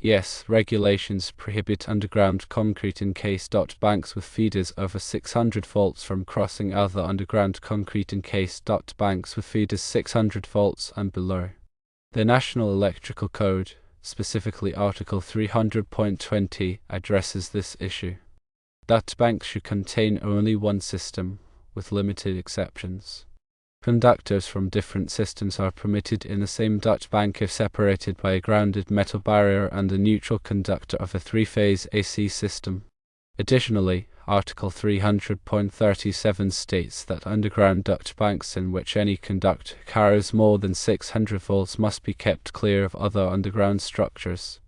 Yes, regulations prohibit underground concrete encased duct banks with feeders over 600 volts from crossing other underground concrete encased duct banks with feeders 600 volts and below. The National Electrical Code, specifically Article 300.20, addresses this issue. Duct banks should contain only one system, with limited exceptions. Conductors from different systems are permitted in the same duct bank if separated by a grounded metal barrier and a neutral conductor of a three-phase AC system. Additionally, Article 300.37 states that underground duct banks in which any conductor carries more than 600 volts must be kept clear of other underground structures.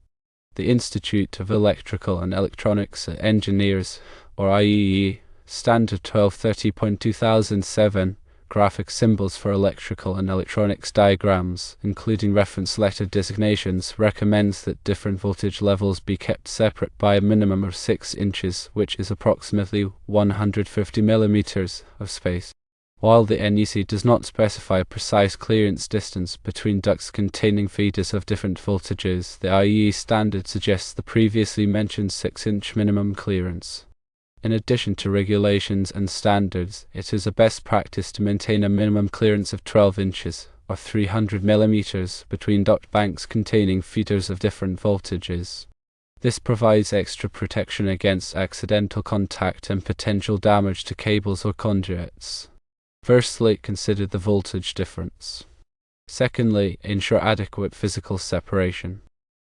The Institute of Electrical and Electronics Engineers, or IEEE, Standard 1230.2007, graphic symbols for electrical and electronics diagrams, including reference letter designations, recommends that different voltage levels be kept separate by a minimum of 6 inches, which is approximately 150 millimeters, of space. While the NEC does not specify a precise clearance distance between ducts containing feeders of different voltages, the IEEE standard suggests the previously mentioned 6-inch minimum clearance. In addition to regulations and standards, it is a best practice to maintain a minimum clearance of 12 inches, or 300 millimeters, between duct banks containing feeders of different voltages. This provides extra protection against accidental contact and potential damage to cables or conduits. Firstly, consider the voltage difference. Secondly, ensure adequate physical separation.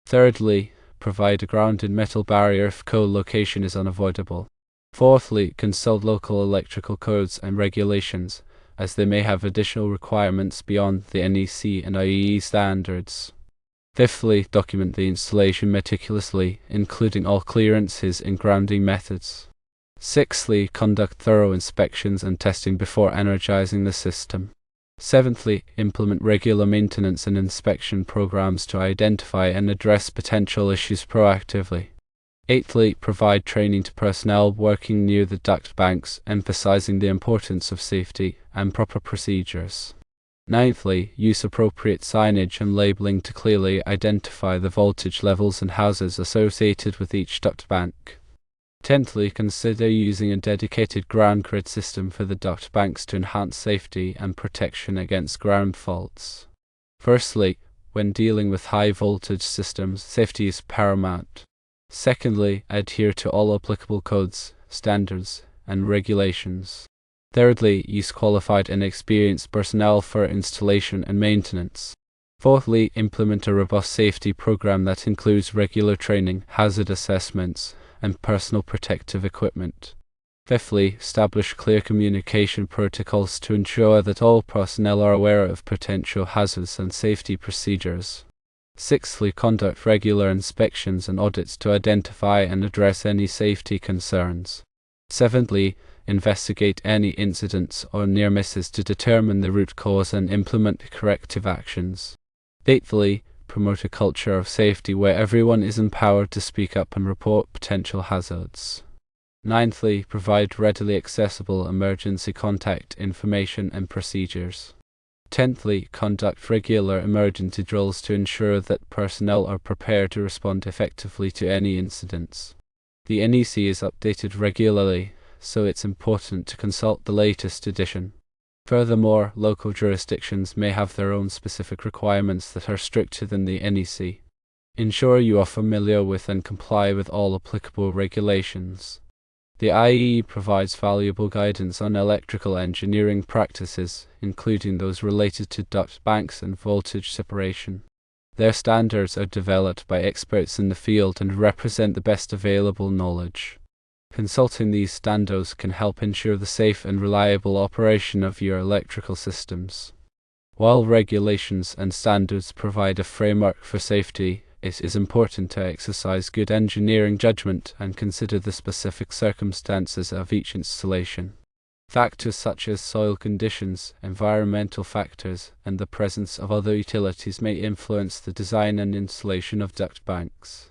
Thirdly, provide a grounded metal barrier if co-location is unavoidable. Fourthly, consult local electrical codes and regulations, as they may have additional requirements beyond the NEC and IEEE standards. Fifthly, document the installation meticulously, including all clearances and grounding methods. Sixthly, conduct thorough inspections and testing before energizing the system. Seventhly, implement regular maintenance and inspection programs to identify and address potential issues proactively. Eighthly, provide training to personnel working near the duct banks, emphasizing the importance of safety and proper procedures. Ninthly, use appropriate signage and labeling to clearly identify the voltage levels and hazards associated with each duct bank. Tenthly, consider using a dedicated ground grid system for the duct banks to enhance safety and protection against ground faults. Firstly, when dealing with high voltage systems, safety is paramount. Secondly, adhere to all applicable codes, standards, and regulations. Thirdly, use qualified and experienced personnel for installation and maintenance. Fourthly, implement a robust safety program that includes regular training, hazard assessments, and personal protective equipment. Fifthly, establish clear communication protocols to ensure that all personnel are aware of potential hazards and safety procedures. Sixthly, conduct regular inspections and audits to identify and address any safety concerns. Seventhly, investigate any incidents or near misses to determine the root cause and implement corrective actions. Eighthly, promote a culture of safety where everyone is empowered to speak up and report potential hazards. Ninthly, provide readily accessible emergency contact information and procedures. Tenthly, conduct regular emergency drills to ensure that personnel are prepared to respond effectively to any incidents. The NEC is updated regularly, so it's important to consult the latest edition. Furthermore, local jurisdictions may have their own specific requirements that are stricter than the NEC. Ensure you are familiar with and comply with all applicable regulations. The IEEE provides valuable guidance on electrical engineering practices, including those related to duct banks and voltage separation. Their standards are developed by experts in the field and represent the best available knowledge. Consulting these standards can help ensure the safe and reliable operation of your electrical systems. While regulations and standards provide a framework for safety, it is important to exercise good engineering judgment and consider the specific circumstances of each installation. Factors such as soil conditions, environmental factors, and the presence of other utilities may influence the design and installation of duct banks.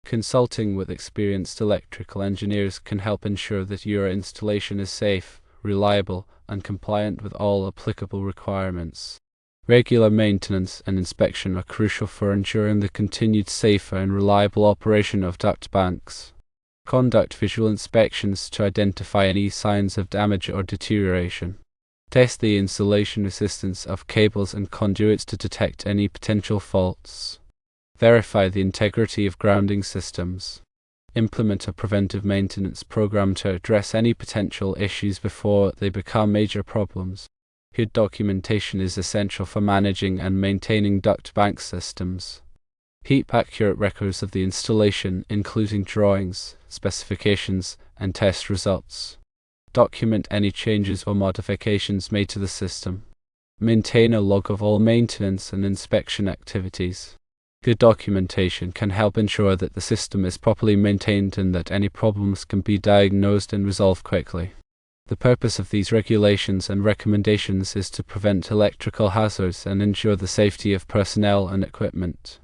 Consulting with experienced electrical engineers can help ensure that your installation is safe, reliable, and compliant with all applicable requirements. Regular maintenance and inspection are crucial for ensuring the continued safe and reliable operation of duct banks. Conduct visual inspections to identify any signs of damage or deterioration. Test the insulation resistance of cables and conduits to detect any potential faults. Verify the integrity of grounding systems. Implement a preventive maintenance program to address any potential issues before they become major problems. Good documentation is essential for managing and maintaining duct bank systems. Keep accurate records of the installation, including drawings, specifications, and test results. Document any changes or modifications made to the system. Maintain a log of all maintenance and inspection activities. Good documentation can help ensure that the system is properly maintained and that any problems can be diagnosed and resolved quickly. The purpose of these regulations and recommendations is to prevent electrical hazards and ensure the safety of personnel and equipment.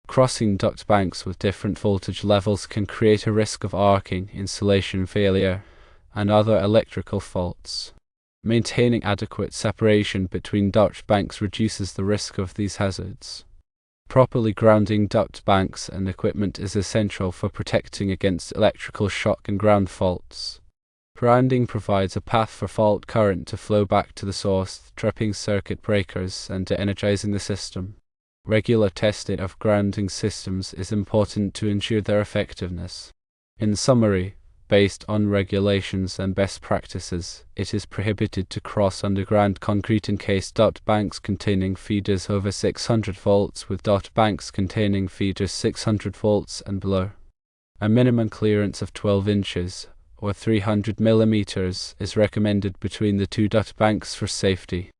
Crossing duct banks with different voltage levels can create a risk of arcing, insulation failure, and other electrical faults. Maintaining adequate separation between duct banks reduces the risk of these hazards. Properly grounding duct banks and equipment is essential for protecting against electrical shock and ground faults. Grounding provides a path for fault current to flow back to the source, tripping circuit breakers and energizing the system. Regular testing of grounding systems is important to ensure their effectiveness. In summary, based on regulations and best practices, it is prohibited to cross underground concrete encased duct banks containing feeders over 600 volts with duct banks containing feeders 600 volts and below. A minimum clearance of 12 inches or 300 millimeters is recommended between the two duct banks for safety.